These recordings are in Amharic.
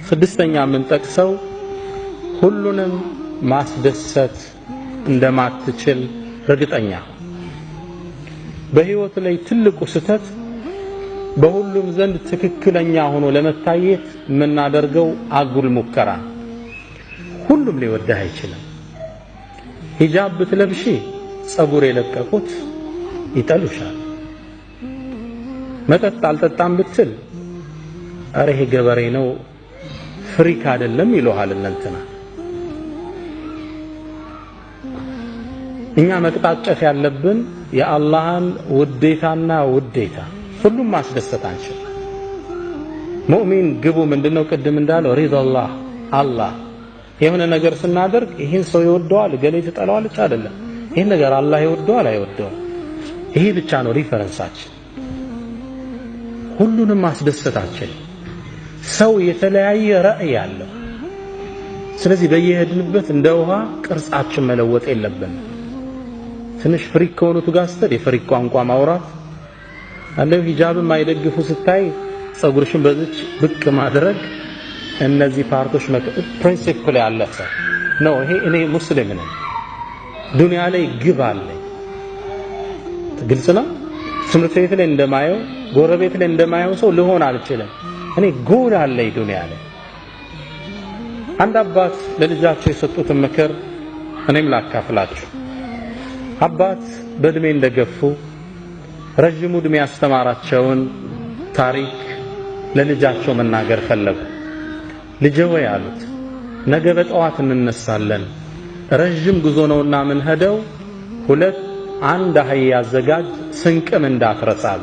ስድስተኛ ምን ጠቅሰው ሁሉንም ማስደሰት እንደማትችል እርግጠኛ በህይወት ላይ ትልቁ ስተት በሁሉም ዘንድ ትክክለኛ ሆኖ ለመታየት የምናደርገው አጉል ሙከራ ሁሉም ሊወደህ አይችልም ሂጃብ ብትለብሺ ጸጉር የለቀቁት ይጠሉሻል መጠጥ አልጠጣም ብትል አረ ይሄ ገበሬ ነው ፍሪክ አይደለም ይሉሃል እንትና እኛ መቅጣጨት ያለብን የአላህን ውዴታና ውዴታ ሁሉም ማስደሰት አንችል ሙእሚን ግቡ ምንድነው ቅድም እንዳለው ሪዳላህ አላህ የሆነ ነገር ስናደርግ ይሄን ሰው ይወደዋል ገሌ ተጠላዋለች አይደለም ይሄን ነገር አላህ ይወደዋል አይወደውም ይሄ ብቻ ነው ሪፈረንሳችን ሁሉንም ማስደሰታችን ሰው የተለያየ ራእይ ያለው ስለዚህ በየሄድንበት እንደ ውሃ ቅርጻችን መለወጥ የለብንም ትንሽ ፍሪክ ከሆኑት ጋር ስተድ የፍሪክ ቋንቋ ማውራት አለው ሂጃብም ማይደግፉ ስታይ ጸጉርሽን በዚች ብቅ ማድረግ እነዚህ ፓርቶች ፕሪንሲፕል ያለፈ ነው ይሄ እኔ ሙስሊም ነኝ ዱንያ ላይ ግብ አለኝ ግልጽ ነው ትምህርት ቤት ላይ እንደማየው ጎረቤት ላይ እንደማየው ሰው ልሆን አልችልም እኔ ጎል አለኝ ዱንያ ላይ አንድ አባት ለልጃቸው የሰጡት ምክር እኔም ላካፍላችሁ አባት በእድሜ እንደገፉ ረጅም ዕድሜ ያስተማራቸውን ታሪክ ለልጃቸው መናገር ፈለጉ ልጄ ወይ አሉት ነገ በጠዋት እንነሳለን ረጅም ጉዞ ነውና ምን ሄደው ሁለት አንድ አህያ አዘጋጅ ስንቅም እንዳትረሳሉ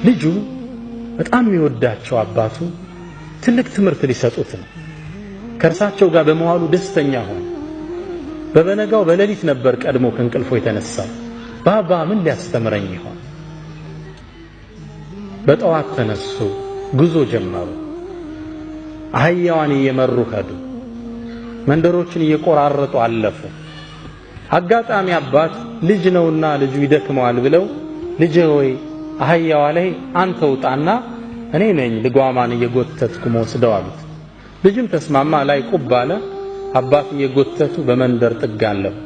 ልጁ በጣም የሚወዳቸው አባቱ ትልቅ ትምህርት ሊሰጡት ነው ከርሳቸው ጋር በመዋሉ ደስተኛ ሆነ በበነጋው በሌሊት ነበር ቀድሞ ከእንቅልፎ የተነሳው ባባ ምን ሊያስተምረኝ ይሆን በጠዋት ተነሱ ጉዞ ጀመሩ አህያዋን እየመሩ ሄዱ መንደሮችን እየቆራረጡ አለፉ አጋጣሚ አባት ልጅ ነውና ልጁ ይደክመዋል ብለው ልጄ ሆይ አህያዋ ላይ አንተ ውጣና እኔ ነኝ ልጓማን እየጎተትኩ ወስደው አሉት ልጅም ተስማማ ላይ ቁብ አለ አባት እየጎተቱ በመንደር ጥግ አለፉ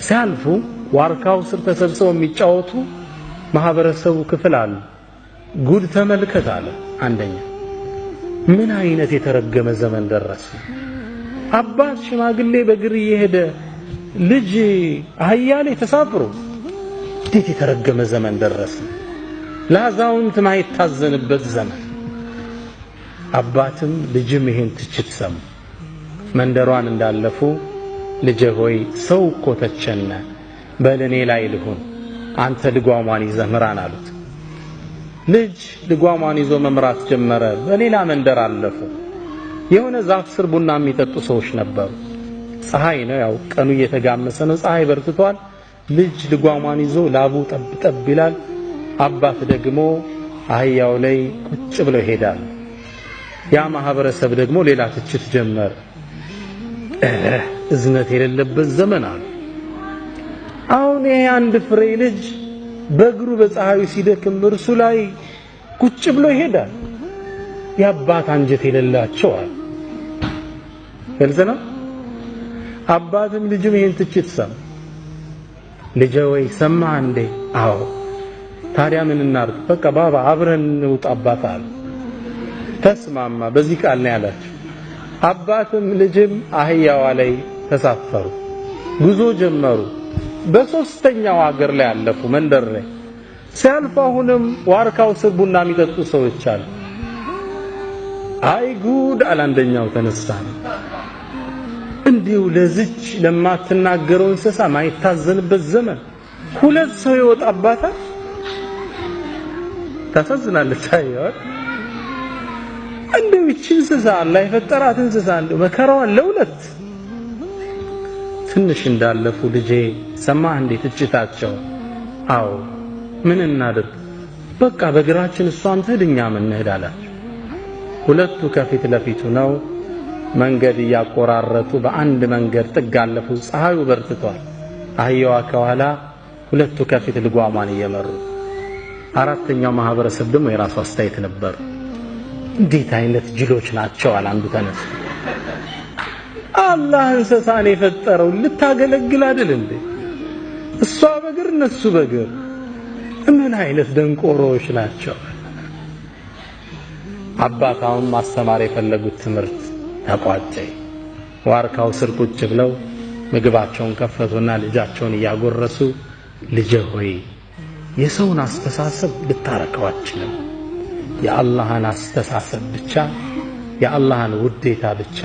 ሲያልፉ ዋርካው ስር ተሰብስበው የሚጫወቱ ማህበረሰቡ ክፍል አሉ ጉድ ተመልከት አለ አንደኛ ምን አይነት የተረገመ ዘመን ደረሰ አባት ሽማግሌ በግር እየሄደ ልጅ አህያ ላይ ተሳፍሮ እንዴት የተረገመ ዘመን ደረሰ ለአዛውንት ማይታዘንበት ዘመን አባትም ልጅም ይሄን ትችት ሰሙ መንደሯን እንዳለፉ ልጄ ሆይ ሰው እኮ ተቸነ በለኔ ላይ ልሁን አንተ ልጓሟን ይዘህ ምራን አሉት ልጅ ልጓሟን ይዞ መምራት ጀመረ በሌላ መንደር አለፉ የሆነ ዛፍ ስር ቡና የሚጠጡ ሰዎች ነበሩ ፀሐይ ነው ያው ቀኑ እየተጋመሰ ነው ፀሐይ በርትቷል ልጅ ልጓሟን ይዞ ላቡ ጠብ ይላል አባት ደግሞ አህያው ላይ ቁጭ ብሎ ይሄዳል ያ ማህበረሰብ ደግሞ ሌላ ትችት ጀመረ እዝነት የሌለበት ዘመን አለ አሁን አንድ ፍሬ ልጅ በእግሩ በፀሐዩ ሲደክም እርሱ ላይ ቁጭ ብሎ ይሄዳል ያባት አንጀት የሌላቸው አለ ፈልዘና አባትም ልጅም ይሄን ትችት ሰማ ልጄ ወይ ሰማ እንዴ አዎ ታዲያ ምን እናርግ በቃ ባባ አብረን እንውጣ አባት አለ ተስማማ በዚህ ቃል ነው ያላችሁ አባትም ልጅም አህያዋ ላይ ተሳፈሩ ጉዞ ጀመሩ በሶስተኛው ሀገር ላይ አለፉ መንደር ላይ ሲያልፉ አሁንም ዋርካው ስር ቡና የሚጠጡ ሰዎች አሉ አይ ጉድ አላንደኛው ተነሳ እንዲው ለዚች ለማትናገረው እንስሳ ማይታዘንበት ዘመን ሁለት ሰው ይወጣባታል ታሳዝናለች አይወት እንደው እቺ እንስሳ አላህ የፈጠራት እንስሳ እንደው መከራዋን ለሁለት ትንሽ እንዳለፉ ልጄ ሰማህ እንዴ ትችታቸው አዎ ምን እናድርግ በቃ በግራችን እሷን ትድኛ ምን እንሄዳላችሁ ሁለቱ ከፊት ለፊቱ ነው መንገድ ያቆራረጡ በአንድ መንገድ ጥግ አለፉ ፀሐዩ በርትቷል አህያዋ ከኋላ ሁለቱ ከፊት ልጓማን እየመሩ አራተኛው ማህበረሰብ ደግሞ የራሱ አስተያየት ነበር እንዴት አይነት ጅሎች ናቸው አለ አንዱ ተነስ። አላህ እንስሳን የፈጠረው ልታገለግል አይደል እንዴ? እሷ በግር እነሱ በግር ምን አይነት ደንቆሮዎች ናቸው። አባታውን ማስተማር የፈለጉት ትምህርት ተቋጨ። ዋርካው ስር ቁጭ ብለው ምግባቸውን ከፈቱና ልጃቸውን እያጎረሱ ልጄ ሆይ የሰውን አስተሳሰብ ልታረከው አትችልም፣ የአላህን አስተሳሰብ ብቻ የአላህን ውዴታ ብቻ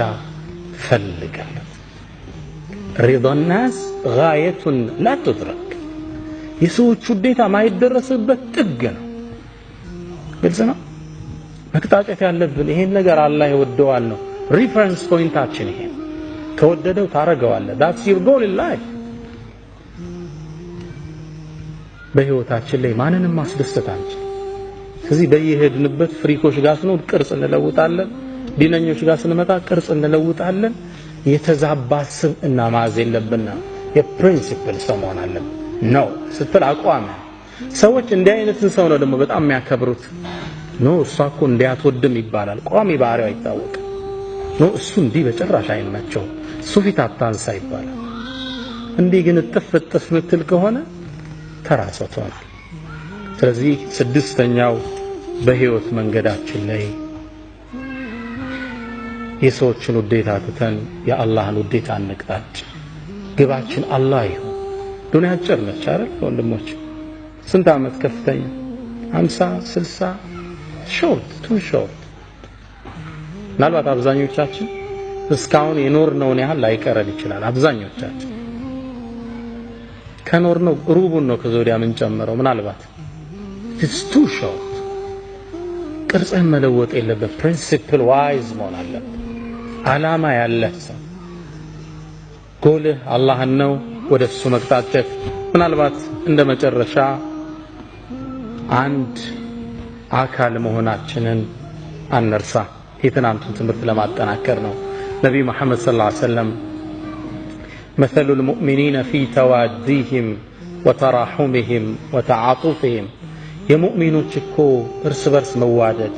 ፈልጋለሁ። ሪዳ الناس غاية لا تدرك የሰዎች ውዴታ ማይደረስበት ጥግ ነው። ግልጽ ነው። መቅጣጫት ያለብን ይሄን ነገር አላህ ይወደዋል ነው። ሪፈረንስ ፖይንታችን ይሄ ከወደደው ታረገዋለህ። that's your goal in life። በህይወታችን ላይ ማንንም ማስደሰት አንችል። ስለዚህ በየሄድንበት ፍሪኮች ጋር ስንሆን ቅርጽ እንለውጣለን፣ ዲነኞች ጋር ስንመጣ ቅርጽ እንለውጣለን። የተዛባ ስብዕና መያዝ የለብንና የፕሪንሲፕል ሰው መሆን አለብን ነው ስትል አቋም። ሰዎች እንዲህ አይነትን ሰው ነው ደግሞ በጣም የሚያከብሩት። ኖ እሷ እኮ እንዲያትወድም ይባላል። ቋሚ ባህሪው አይታወቅም። ኖ እሱ እንዲህ በጭራሽ አይመቸው፣ እሱ ፊት አታንሳ ይባላል። እንዲህ ግን እጥፍ ምትል ከሆነ ተራሰው ትሆናል። ስለዚህ ስድስተኛው በህይወት መንገዳችን ላይ የሰዎችን ውዴታ ትተን የአላህን ውዴታ እንቅጣጭ። ግባችን አላህ ይሁን። ዱንያ አጭር ነች አይደል ወንድሞች? ስንት ዓመት ከፍተኛ 50 60 ሾርት ቱ ሾርት። ምናልባት አብዛኞቻችን እስካሁን የኖርነውን ያህል ላይቀረን ይችላል። አብዛኞቻችን ከኖርነው ሩቡን ነው ከዘውዲያ ምን ጨምረው ምናልባት it's too short። ቅርጽህን መለወጥ የለበት። ፕሪንሲፕል ዋይዝ መሆን አለበት። ዓላማ ያለህ ሰው ጎልህ አላህን ነው፣ ወደሱ መቅጣጨት። ምናልባት እንደ መጨረሻ አንድ አካል መሆናችንን አንርሳ። የትናንቱን ትምህርት ለማጠናከር ነው። ነብዩ መሐመድ ሰለላሁ ዐለይሂ ወሰለም مثل المؤمنين في توادهم وتراحمهم وتعاطفهم የሙእሚኖች እኮ እርስ በርስ መዋደድ፣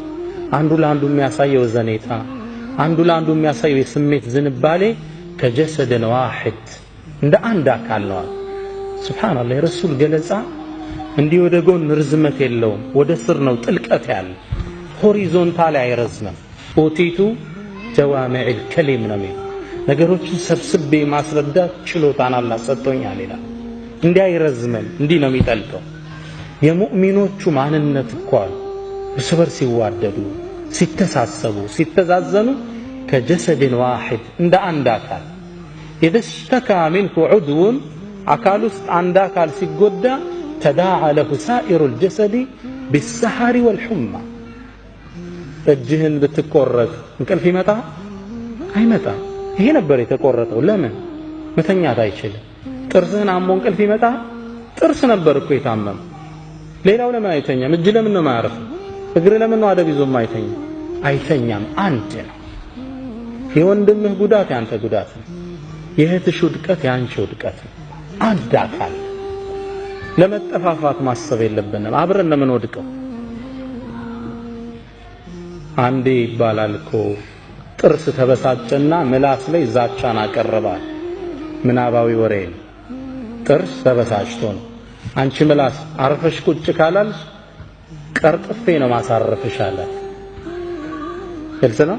አንዱ ለአንዱ የሚያሳየው ዘኔታ፣ አንዱ ለአንዱ የሚያሳየው የስሜት ዝንባሌ ከጀሰድን ዋሂድ እንደ አንድ አካል ነው። ሱብሃንአላህ። የረሱል ገለጻ እንዲህ ወደ ጎን ርዝመት የለውም፣ ወደ ስር ነው ጥልቀት ያለ፣ ሆሪዞንታል አይረዝምም። ኦቲቱ ጀዋሚዕል ከሊም ነው። ነገሮችን ሰብስቤ ማስረዳት ችሎታን አላህ ሰጥቶኛል ይላል። እንዲህ አይረዝምም፣ እንዲህ ነው የሚጠልቀው። የሙእሚኖቹ ማንነት እኮ እርስ በርስ ሲዋደዱ፣ ሲተሳሰቡ፣ ሲተዛዘኑ ከጀሰድን ዋሂድ እንደ አንድ አካል إذا اشتكى منه عضو አካል ውስጥ አንድ አካል ሲጎዳ تداعى له سائر الجسد بالسهر والحمى። እጅህን ብትቆረጥ እንቅልፍ ይመጣ አይመጣ? ይሄ ነበር የተቆረጠው። ለምን መተኛት አይችልም? ጥርስህን አሞ እንቅልፍ ይመጣ? ጥርስ ነበር እኮ የታመመ። ሌላው ለምን አይተኛም? እጅ ለምን ነው ማያርፍ? እግር ለምን ነው አደብ ይዞ ማይተኛ? አይተኛም። አንድ ነው። የወንድምህ ጉዳት ያንተ ጉዳት ነው። የእህትሽ ውድቀት ያንቺ ውድቀት ነው። አንድ አካል። ለመጠፋፋት ማሰብ የለብንም። አብረን ለምን ወድቀው? አንዴ ይባላል እኮ ጥርስ ተበሳጨና ምላስ ላይ ዛቻን አቀረባል። ምናባዊ ወሬ ነው። ጥርስ ተበሳጭቶ ነው። አንቺ ምላስ አርፈሽ ቁጭ ካላልሽ ቀርጥፌ ነው ማሳረፍሽ አላት። ግልጽ ነው።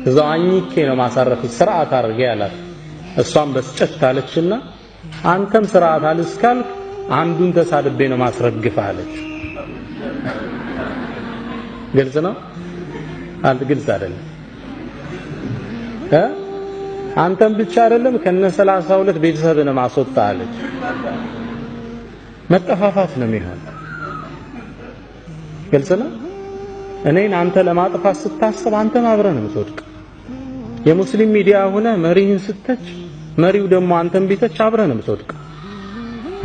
እዛው አኝኬ ነው ማሳረፍሽ፣ ስርዓት አድርጌ አላት። እሷም በስጨት አለችና አንተም ስርዓት አልስካልክ አንዱን ተሳድቤ ነው ማስረግፍ አለች። ግልጽ ነው። አንተ ግልጽ አይደለም። አንተም ብቻ አይደለም ከነ 32 ቤተሰብን ማስወጣ አለች። መጠፋፋት ነው የሚሆን። ግልጽ ነው። እኔን አንተ ለማጥፋት ስታስብ አንተም አብረህ ነው የምትወድቅ። የሙስሊም ሚዲያ ሆነ መሪህን ስተች፣ መሪው ደግሞ አንተም ቢተች አብረህ ነው የምትወድቅ።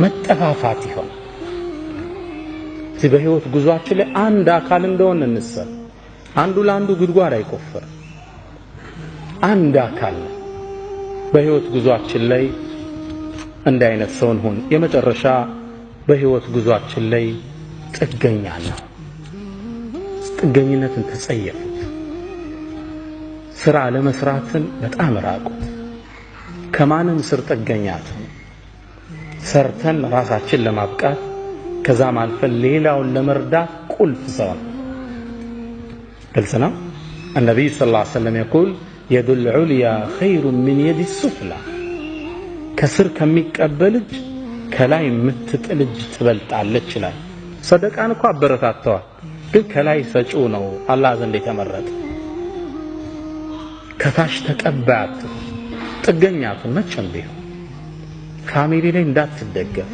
መጠፋፋት ይሆን። እዚህ በህይወት ጉዟችን ላይ አንድ አካል እንደሆነ እንሰብ። አንዱ ለአንዱ ጉድጓድ አይቆፍር። አንድ አካል በህይወት ጉዟችን ላይ እንደ አይነት ሰው እንሁን። የመጨረሻ በህይወት ጉዟችን ላይ ጥገኛ ነው። ጥገኝነትን ተጸየፉ። ስራ ለመስራትን በጣም ራቁት። ከማንም ስር ጥገኛት ሰርተን ራሳችን ለማብቃት ከዛም አልፈን ሌላውን ለመርዳት ቁልፍ ሰው ግልጽ ነው። النبي صلى الله عليه وسلم يقول يد العليا خير من يد السفلى ከስር ከሚቀበል እጅ ከላይ የምትጥል እጅ ትበልጣለች ይላል። ሰደቃን እኮ አበረታተዋል፣ ግን ከላይ ሰጪው ነው አላህ ዘንድ የተመረጠ። ከታች ተቀባያት ጥገኛቱ መቼም ቢሆን ፋሚሊ ላይ እንዳትደገፍ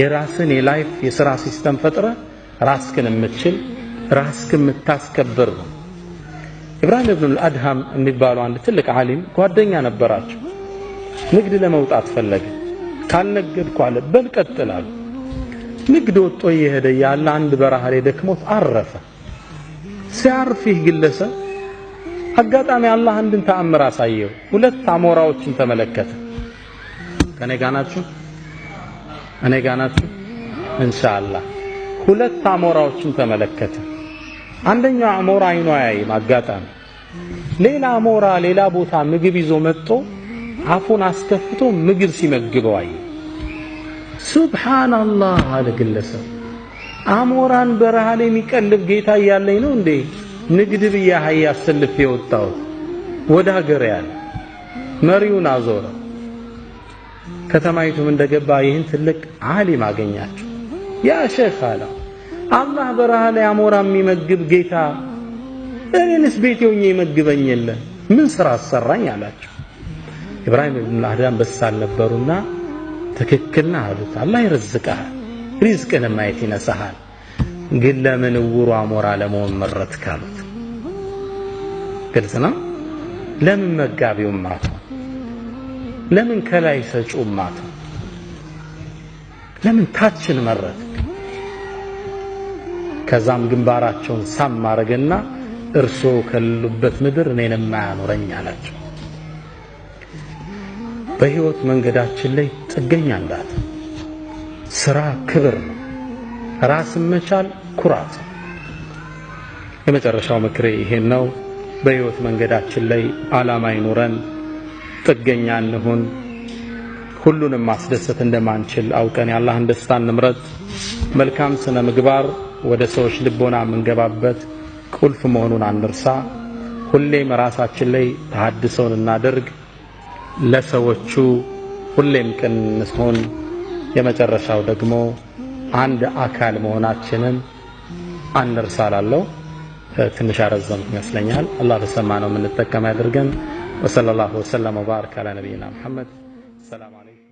የራስን የላይፍ የሥራ ሲስተም ፈጥረ ራስክን የምትችል ራስክን የምታስከብር ነው። ኢብራሂም ኢብኑ አልአድሃም የሚባሉ አንድ ትልቅ ዓሊም ጓደኛ ነበራቸው። ንግድ ለመውጣት ፈለገ። ካልነገድኩ አለ በል ቀጥላል። ንግድ ወጥቶ እየሄደ ያለ አንድ በረሃ ላይ ደክሞት አረፈ። ሲያርፍ ይህ ግለሰብ አጋጣሚ አላህ አንድን ተአምር አሳየው። ሁለት አሞራዎችን ተመለከተ። ከኔ ጋር ናችሁ? እኔ ጋር ናችሁ? ኢንሻአላህ ሁለት አሞራዎችን ተመለከተ። አንደኛው አሞራ አይኑ አያይም አጋጣሚ፣ ሌላ አሞራ ሌላ ቦታ ምግብ ይዞ መጥቶ አፉን አስከፍቶ ምግብ ሲመግበው አየ። ሱብሃንአላህ አለ ግለሰብ፣ አሞራን በረሃ ላይ የሚቀልብ ጌታ እያለኝ ነው እንዴ ንግድ ብዬ አህያ አሰልፌ ወጣው ወደ ሀገር ያለ። መሪውን አዞረ። ከተማይቱም እንደገባ ይህን ትልቅ ዓሊም አገኛቸው። ያ ሼኽ አለ፣ አላህ በረሃ ላይ አሞራ የሚመግብ ጌታ እኔንስ ቤቴ ሆኜ ይመግበኝ የለ ምን ስራ አሰራኝ አላቸው። ኢብራሂም ኢብኑ አድሃም በሳል ነበሩና ትክክልና አሉት። አላህ ይረዝቅሃል፣ ሪዝቅን ማየት ይነሳሃል፣ ግን ለምን ውሩ አሞራ ለመሆን መረጥክ አሉት። ግልጽ ነው። ለምን መጋቢው ማታ፣ ለምን ከላይ ሰጪው ማታ፣ ለምን ታችን መረጥክ? ከዛም ግንባራቸውን ሳም አረገና እርሶ ከሉበት ምድር እኔንም ማያኖረኝ አላቸው። በህይወት መንገዳችን ላይ ጥገኛ እንዳት ስራ ክብር ነው፣ ራስን መቻል ኩራት ነው። የመጨረሻው ምክሬ ይሄን ነው። በህይወት መንገዳችን ላይ ዓላማ ይኖረን፣ ጥገኛ እንሁን። ሁሉንም ማስደሰት እንደማንችል አውቀን የአላህን ደስታ እንምረጥ። መልካም ስነ ምግባር ወደ ሰዎች ልቦና የምንገባበት ቁልፍ መሆኑን አንርሳ። ሁሌም ራሳችን ላይ ተሐድሶን እናደርግ፣ ለሰዎቹ ሁሌም ቅን እንሁን። የመጨረሻው ደግሞ አንድ አካል መሆናችንን አንርሳላለሁ። ትንሽ አረዘምኩ ይመስለኛል። አላህ በሰማነው የምንጠቀም ያድርገን። ወሰለላሁ ወሰለም ወባረከ ዐላ ነቢይና ሙሐመድ። ሰላም አለይኩም።